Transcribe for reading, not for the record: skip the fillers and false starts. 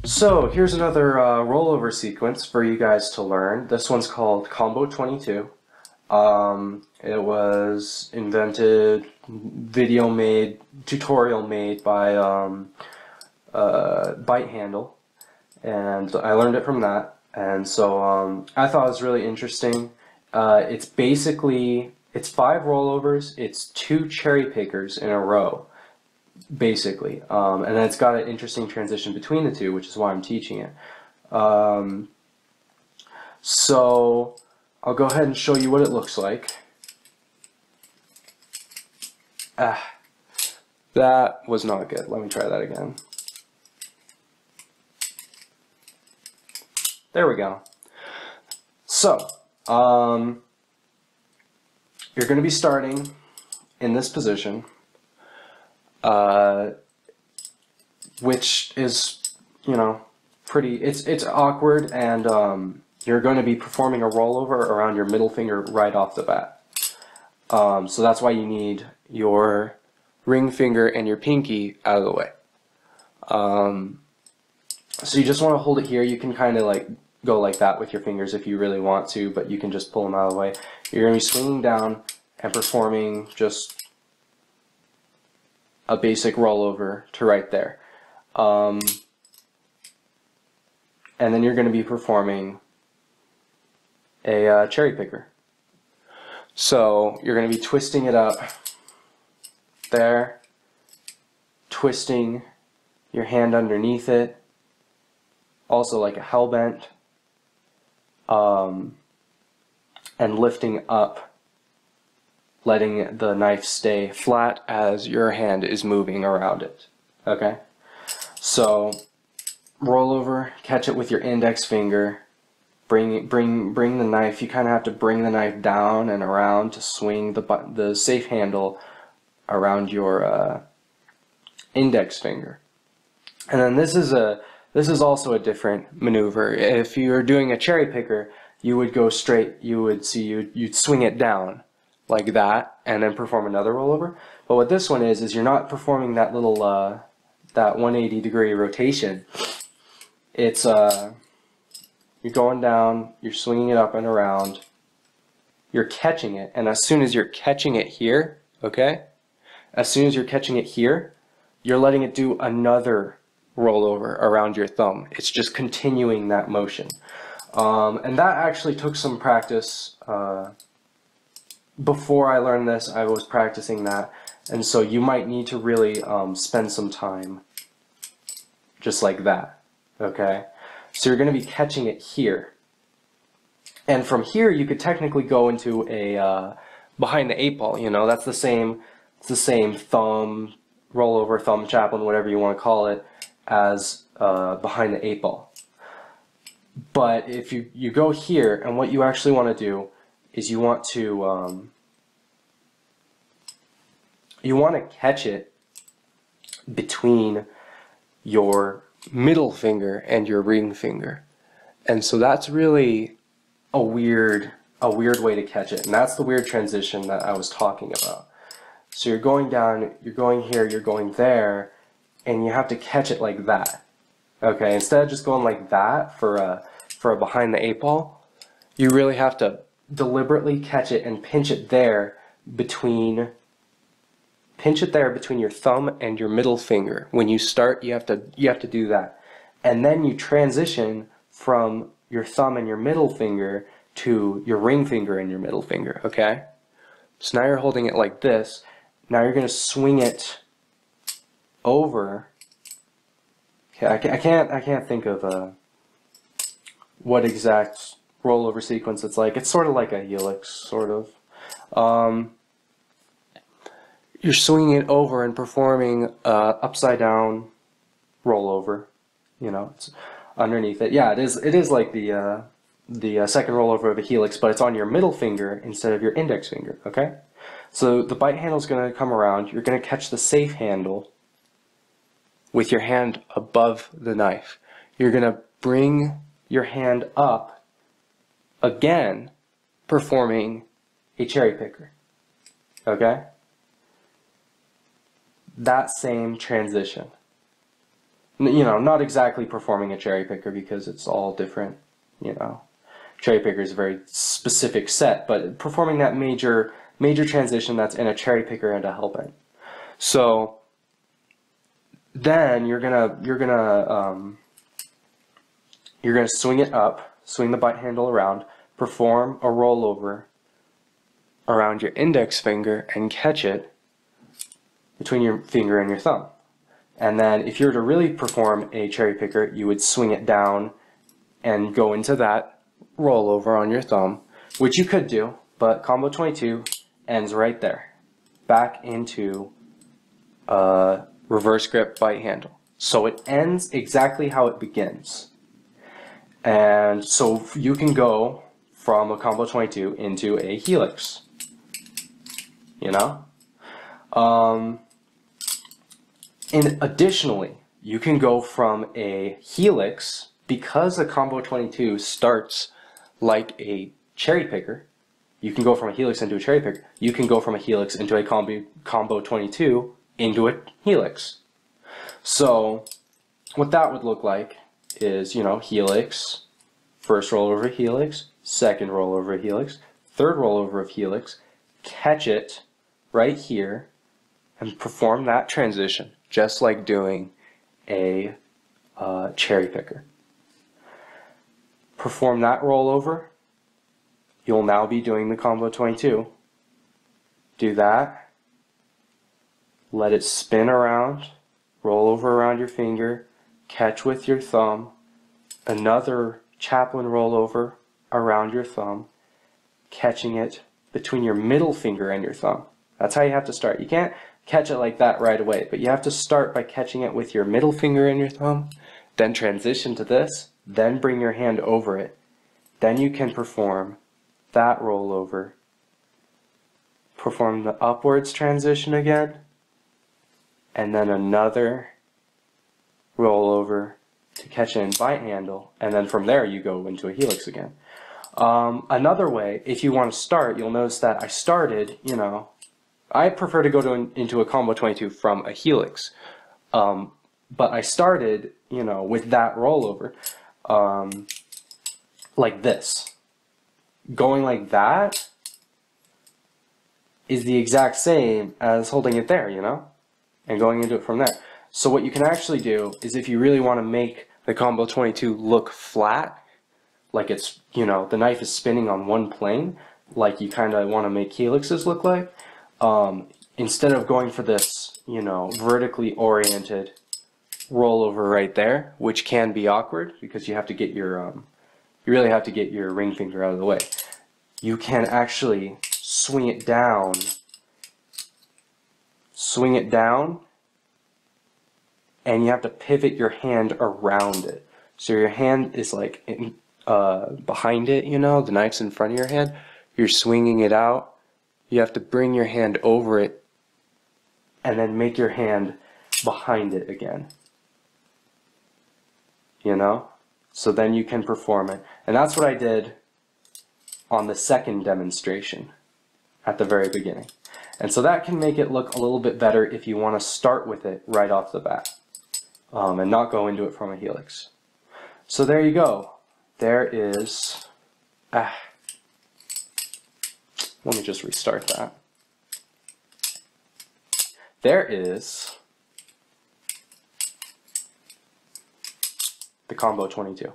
So here's another rollover sequence for you guys to learn. This one's called Combo 22. It was invented, video made, tutorial made by Bitehandle, and I learned it from that. And so I thought it was really interesting. It's 5 rollovers. It's 2 cherry pickers in a row, basically, and then it's got an interesting transition between the two, which is why I'm teaching it. So I'll go ahead and show you what it looks like. That was not good. Let me try that again. There we go. So you're going to be starting in this position, which is, you know, it's awkward, and you're going to be performing a rollover around your middle finger right off the bat. So that's why you need your ring finger and your pinky out of the way. So you just want to hold it here. You can kind of like go like that with your fingers if you really want to, but you can just pull them out of the way. You're going to be swinging down and performing just a basic rollover to right there. And then you're going to be performing a cherry picker. So you're going to be twisting it up there, twisting your hand underneath it, also like a hell bent, and lifting up, letting the knife stay flat as your hand is moving around it. Okay? So roll over, catch it with your index finger, bring the knife. You kind of have to bring the knife down and around to swing the safe handle around your index finger. And then this is also a different maneuver. If you're doing a cherry picker, you would go straight. You'd swing it down like that, and then perform another rollover. But what this one is you're not performing that little that 180-degree rotation. It's you're going down, you're swinging it up and around, you're catching it, and as soon as you're catching it here, okay, as soon as you're catching it here, you're letting it do another rollover around your thumb. It's just continuing that motion. And that actually took some practice. Before I learned this, I was practicing that, and so you might need to really spend some time just like that, okay? So you're going to be catching it here, and from here you could technically go into a behind the 8 ball. You know, that's the same. It's the same thumb rollover, thumb chaplain, whatever you want to call it, as behind the 8 ball. But if you go here, and what you actually want to do is you want to catch it between your middle finger and your ring finger, and so that's really a weird way to catch it, and that's the weird transition that I was talking about. So you're going down, you're going here, you're going there, and you have to catch it like that. Okay, instead of just going like that for a behind the 8 ball, you really have to deliberately catch it and pinch it there between your thumb and your middle finger. When you start, you have to do that, and then you transition from your thumb and your middle finger to your ring finger and your middle finger. Okay, so now you're holding it like this. Now you're going to swing it over. Okay, I can't think of what exact rollover sequence it's like. It's sort of like a helix, sort of. You're swinging it over and performing upside down rollover. You know, it's underneath it. Yeah, it is like the second rollover of a helix, but it's on your middle finger instead of your index finger. Okay, so the bite handle is going to come around. You're going to catch the safe handle with your hand above the knife. You're going to bring your hand up again, performing a cherry picker. Okay? That same transition. You know, not exactly performing a cherry picker because it's all different, you know. Cherry picker is a very specific set, but performing that major transition that's in a cherry picker and a hellbent. So then you're gonna swing it up, swing the bite handle around, perform a rollover around your index finger and catch it between your finger and your thumb. And then if you were to really perform a cherry picker, you would swing it down and go into that rollover on your thumb, which you could do, but combo 22 ends right there, back into a reverse grip bite handle. So it ends exactly how it begins. And so you can go from a combo 22 into a helix, you know? And additionally, you can go from a helix, because a combo 22 starts like a cherry picker, you can go from a helix into a cherry picker. You can go from a helix into a combo 22 into a helix. So what that would look like is, you know, helix, first rollover helix, second rollover helix, third rollover of helix, catch it right here, and perform that transition, just like doing a cherry picker. Perform that rollover, you'll now be doing the combo 22. Do that, let it spin around, roll over around your finger, catch with your thumb, another chaplain rollover around your thumb, catching it between your middle finger and your thumb. That's how you have to start. You can't catch it like that right away, but you have to start by catching it with your middle finger and your thumb, then transition to this, then bring your hand over it. Then you can perform that rollover, perform the upwards transition again, and then another rollover to catch it in bite handle, and then from there you go into a helix again. Another way, if you want to start, you'll notice that I started, you know, I prefer to go into a combo 22 from a helix, but I started, you know, with that rollover, like this. Going like that is the exact same as holding it there, you know, and going into it from there. So what you can actually do is, if you really want to make the combo 22 look flat, like it's, you know, the knife is spinning on one plane, like you kind of want to make helixes look like, instead of going for this, you know, vertically oriented rollover right there, which can be awkward because you have to get your, you really have to get your ring finger out of the way. You can actually swing it down, and you have to pivot your hand around it. So your hand is like behind it, you know, the knife's in front of your hand. You're swinging it out. You have to bring your hand over it and then make your hand behind it again. You know? So then you can perform it. And that's what I did on the second demonstration at the very beginning. And so that can make it look a little bit better if you want to start with it right off the bat, and not go into it from a helix. So there you go. There is, let me just restart that. There is the combo 22.